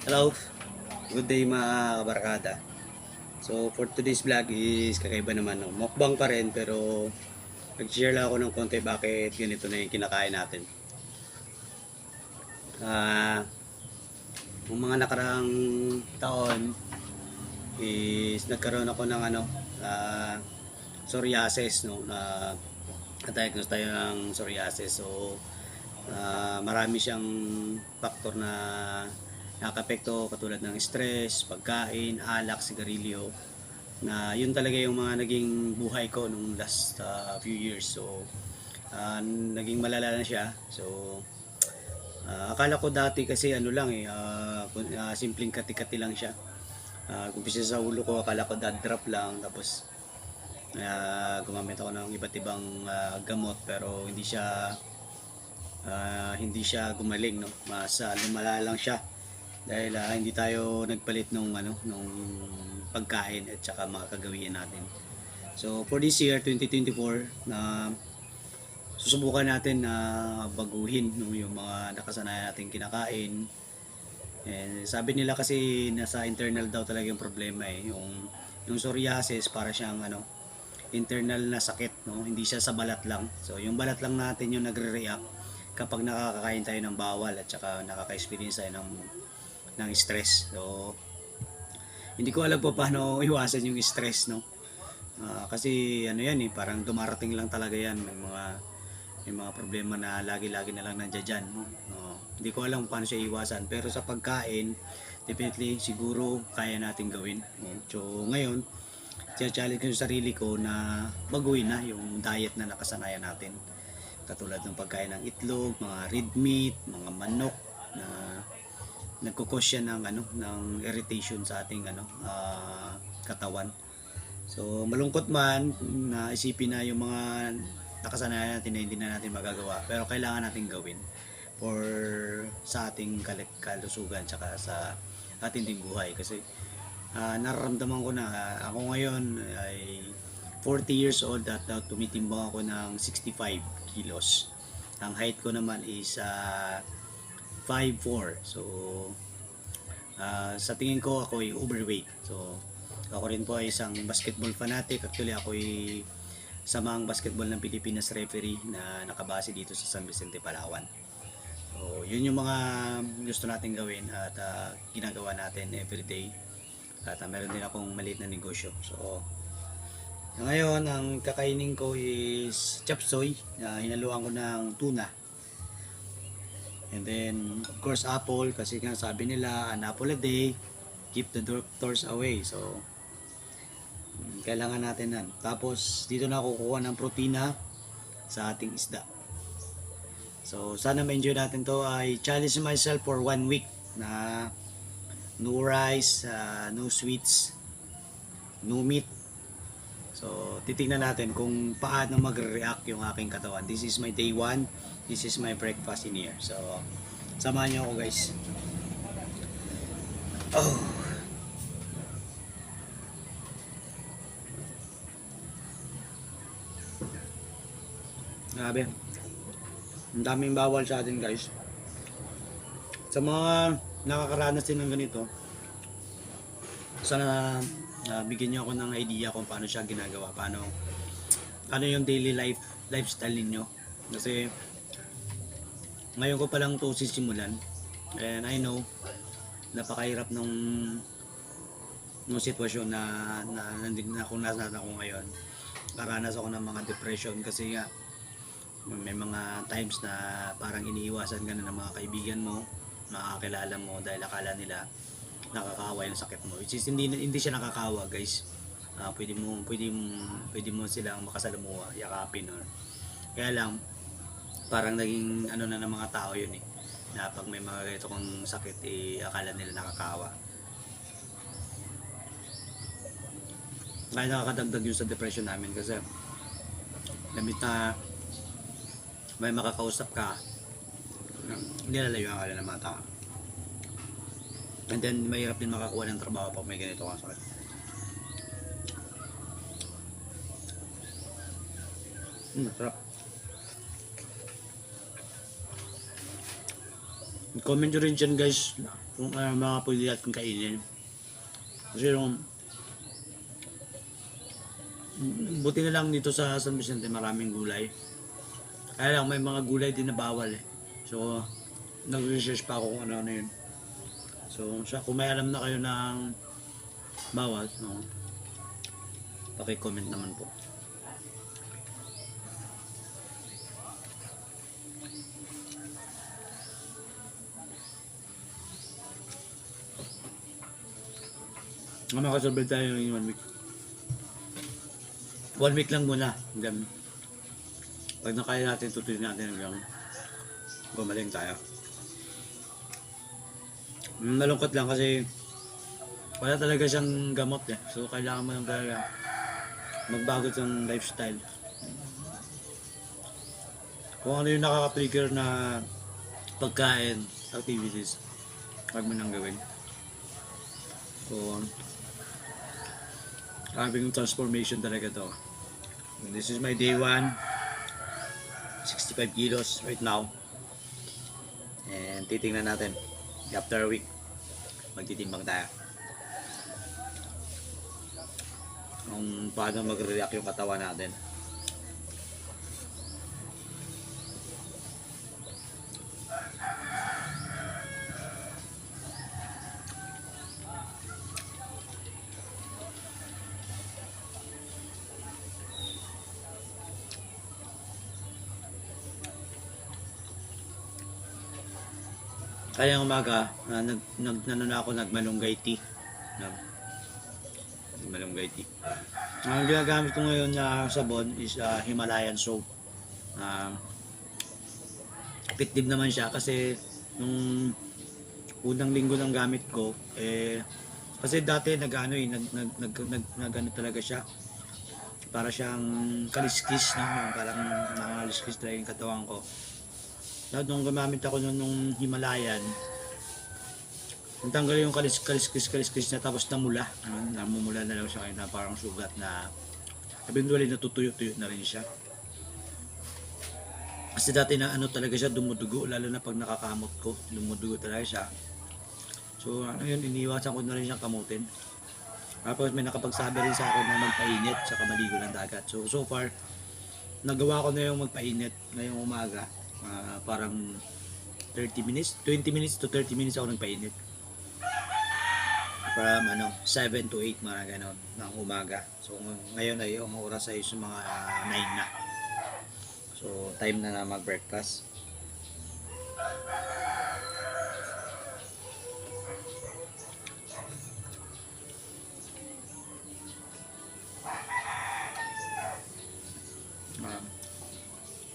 Hello, good day mga kabarkada. So for today's vlog is kakaiba naman, no? Mukbang pa rin pero nag-share lang ako ng konti bakit ganito na yung kinakain natin. Yung mga nakaraang taon is nagkaroon ako ng psoriasis, no? Na-diagnose tayo ng psoriasis. So marami siyang factor na nakakapekto, katulad ng stress, pagkain, alak, sigarilyo, na yun talaga yung mga naging buhay ko nung last few years. So naging malala na siya. So akala ko dati kasi ano lang simpleng kati-kati lang siya. Kumpisa sa ulo ko, akala ko dad drop lang, tapos gumamit ako ng iba't ibang gamot, pero hindi siya gumaling, no. Mas lumala lang siya dahil hindi tayo nagpalit nung pagkain at saka mga kagawian natin. So for this year 2024, na susubukan natin na baguhin, no, yung mga nakasanayan nating kinakain. And sabi nila kasi nasa internal daw talaga yung problema, yung psoriasis para siyang internal na sakit, no, hindi siya sa balat lang. So yung balat lang natin yung nagre-react kapag nakakakain tayo ng bawal at saka nakaka-experience tayo ng stress. So hindi ko alam po paano iwasan yung stress, no. Kasi parang dumarating lang talaga yan. May mga problema na lagi-lagi na lang nandiyan, no. Hindi ko alam paano siya iwasan, pero sa pagkain definitely siguro kaya natin gawin, no? So ngayon challenge ko yung sarili ko na baguhin na yung diet na nakasanayan natin, katulad ng pagkain ng itlog, mga red meat, mga manok na nagko-cause siya ng irritation sa ating katawan. So malungkot man na isipin na yung mga nakasanayan natin na hindi na natin magagawa, pero kailangan natin gawin for sa ating kalusugan tsaka sa ating ding buhay. Kasi nararamdaman ko na ako ngayon ay 40 years old at tumitimbang ako ng 65 kilos. Ang height ko naman is 5'4". So sa tingin ko ako ay overweight. So ako rin po ay isang basketball fanatic. Actually ako ay samang basketball ng Pilipinas referee na nakabase dito sa San Vicente, Palawan. So yun yung mga gusto natin gawin at ginagawa natin everyday. At meron din akong maliit na negosyo. So ngayon ang kakainin ko is chop suey. Hinaluan ko ng tuna. And then of course apple, kasi nga sabi nila an apple a day keep the doctors away. So kailangan natin yan. Tapos dito na ako kukuha ng protina sa ating isda. So sana ma-enjoy natin to. I challenge myself for 1 week na no rice, no sweets, no meat. So titingnan natin kung paano magre-react yung aking katawan. This is my day 1. This is my breakfast in here. So samahan niyo ako, guys. Grabe. Ang daming bawal sa atin, guys. Sa mga nakakaranas din ng ganito, sana bigyan niyo ako ng idea kung paano siya ginagawa, ano yung daily lifestyle ninyo. Kasi ngayon ko pa lang ito sisimulan, and I know napakahirap nung sitwasyon na nandun na kung nasa ako ngayon. Karanas ako ng mga depression kasi nga may mga times na parang iniiwasan ka na ng mga kaibigan mo, makakilala mo, dahil akala nila nakakahawa yung sakit mo, which is hindi siya nakakahawa, guys. Pwede mo silang makasalamuha, yakapin, or kaya lang parang naging na ng mga tao yun, na pag may mga ganito kong sakit, akala nila nakakahawa. Kaya nakakadagdag yun sa depression namin, kasi lamit na may makakausap ka, nilalayuan ka lang ng mga tao. And then mahirap din makakuha ng trabaho pag may ganito kang sakit. Sarap. Comment nyo rin dyan, guys, kung ano mga pwede natin kainin. Kasi yung buti na lang dito sa San Vicente maraming gulay. Kaya lang may mga gulay din na bawal eh. So nag-research pa ako kung ano yun. So kung may alam na kayo ng bawal, no, paki-comment naman po. Makasurvive tayo in 1 week. 1 week lang muna. Then, pag nakaya natin, tutuloy natin hanggang gumaling tayo. Nalungkot lang kasi wala talaga siyang gamot eh. So, kailangan mo lang talaga magbago ng lifestyle. Kung ano yung nakaka-trigger na pagkain, activities, huwag mo nang gawin. So, having transformation talaga to. This is my day 1. 65 kilos right now. And titingnan natin. After a week, magtitimbang tayo. Kung paano mag-react yung katawan natin. Kaya umaga, nagmalunggay tea. Nagmalunggay tea. Ang ginagamit ko ngayon na sabon is Himalayan soap. Effective naman siya kasi nung unang linggo ng gamit ko, kasi dati nag-ano talaga siya. Para siyang kaliskis, no? Parang mga liskis talaga yung katawan ko. Nung gumamit ako nung Himalayan, natanggal yung kaliskis na tapos namula. Namumula na lang siya kaya na parang sugat na eventually natutuyo-tuyo na rin siya. Kasi dati na talaga siya, dumudugo, lalo na pag nakakamot ko, dumudugo talaga siya. So yun, iniwasan ko na rin siyang kamutin. Tapos may nakapagsabi rin sa akin na magpainit sa maligo ng dagat. So far, nagawa ko na yung magpainit ngayong umaga. Parang 20 minutes to 30 minutes ako nagpainit. From 7 to 8 mga ganon ng umaga. So ngayon ay yung oras ay mga 9 na. So time na mag-breakfast.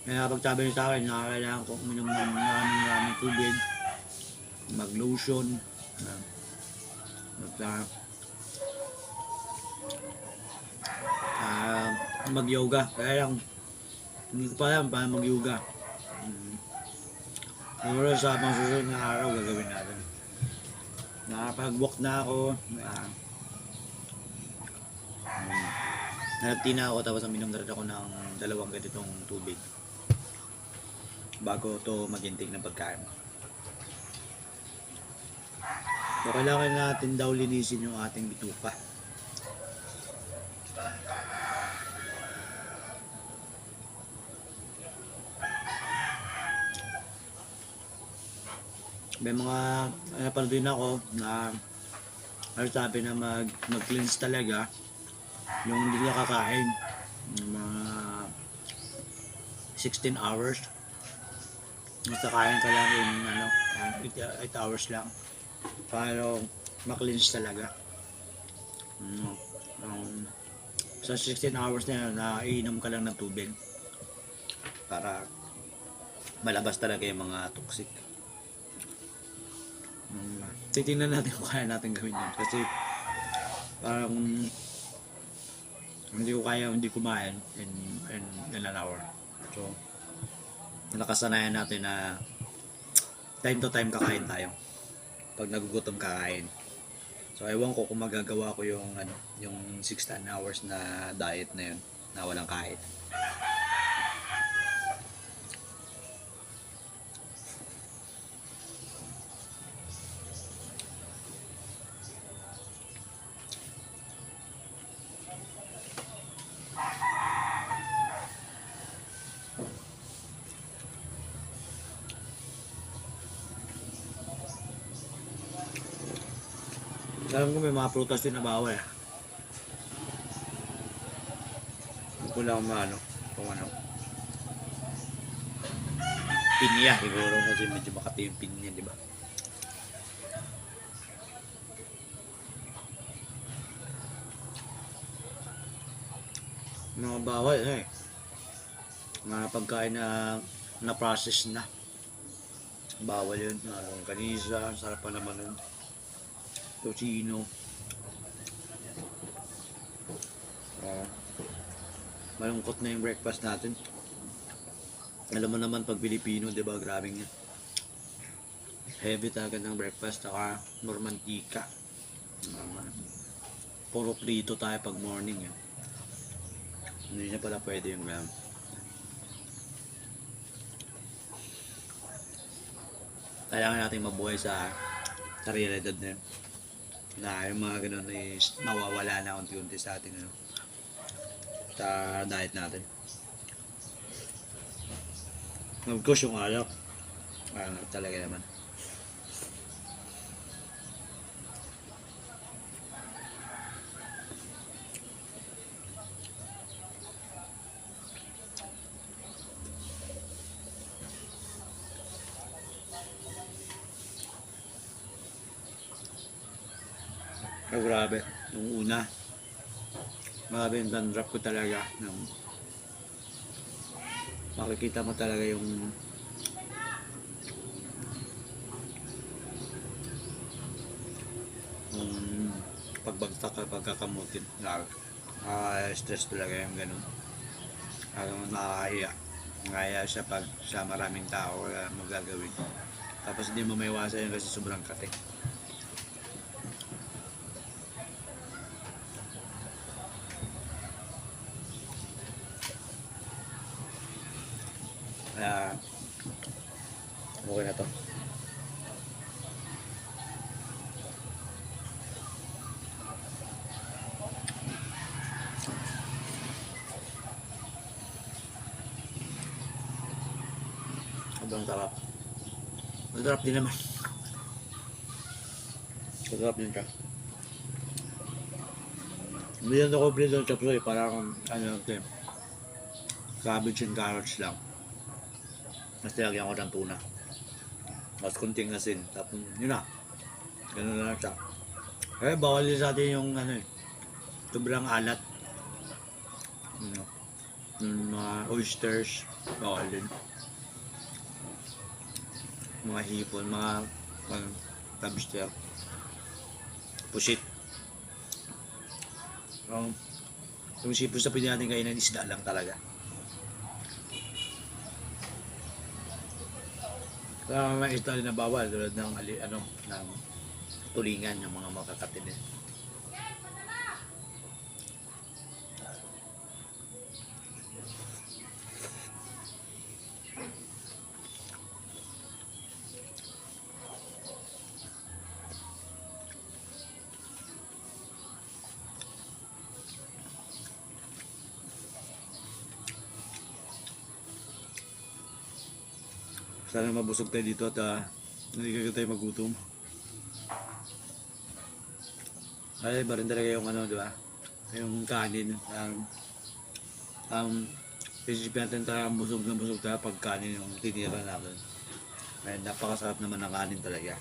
Kaya pagsabi niyo sa akin, kailangan ko uminom ng maraming tubig, mag-lotion, mag-yoga. Kaya lang, hindi ko pa alam paano mag-yoga. Siguro sa mga susunod na araw gagawin natin. Nakapag-walk na ako, nalati na ako tapos uminom na rin ako ng 2 ganitong tubig bago to maginting ng pagkain. So kailangan natin daw linisin yung ating bituka. May mga napanood din ako na sabi na mag-cleanse talaga yung hindi ka kakain mga 16 hours. Basta kain ka lang in 8 hours lang para ma-cleanse talaga. Sa 16 hours na yun, naiinom ka lang ng tubig para malabas talaga yung mga toxic. Titingnan natin kung kaya natin gawin yun kasi parang hindi kumain in an hour. So nakasanayan natin na time to time kakain tayo pag nagugutom kakain. So ewan ko kung magagawa ko yung 16 hours na diet na yun na walang kain. Alam ko may mga prutas din na bawal. Hindi ko lang maano kung ano. Pinya siguro kasi medyo makati yung pinya, di ba? Mga bawal eh. Mga pagkain na process na. Bawal yun. Mga kanisa, sarap pa naman yun. Tocino. Malungkot na yung breakfast natin. Alam mo naman pag Pilipino, di ba, grabing heavy talaga ng breakfast, saka normantika. Puro prito tayo pag morning. Eh. Hindi na pala pwede yung kailangan natin mabuhay sa realidad na yun. Na yung mga ganun is mawawala na unti-unti sa ating sa diet natin. Of course yung alak talaga naman. Oh, grabe. Nung una, grabe yung dandruff ko talaga. Makikita mo talaga yung pagbagtak at pagkakamutin. Stress talaga yung ganun. Nakakahiya. Nakakahiya siya pag sa maraming tao magagawin. Tapos hindi mo maiwasan yun kasi sobrang kate. Kaya okay na to. Sobrang sarap. Masarap din naman. Masarap din siya. Hindi yan ako complete ng chop suey. Parang cabbage and carrots lang. Mas nilagyan ko ng tuna. Mas kunting asin. Tapos yun na. Ganun na lang siya. Eh, bawal din sa atin yung sobrang alat. Mga oysters. Bawal din. Mga hipon, mga lobster. Pusit. Yung sipos na pwede natin kainan, isda lang talaga. Kaya may isda rin na bawal tulad ng ng tulingan ng mga makakatinin. Sana mabusog tayo dito at hindi ka tayo magutom. Ay, iba rin talaga yung di ba? Yung kanin. Isipin natin talaga busog na busog tayo pag kanin yung tinira natin. Ay, napakasarap naman ng kanin talaga.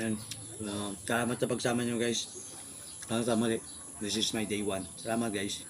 Yan. Salamat sa pagsama nyo guys. Hanggang sa muli. This is my day 1. Salamat guys.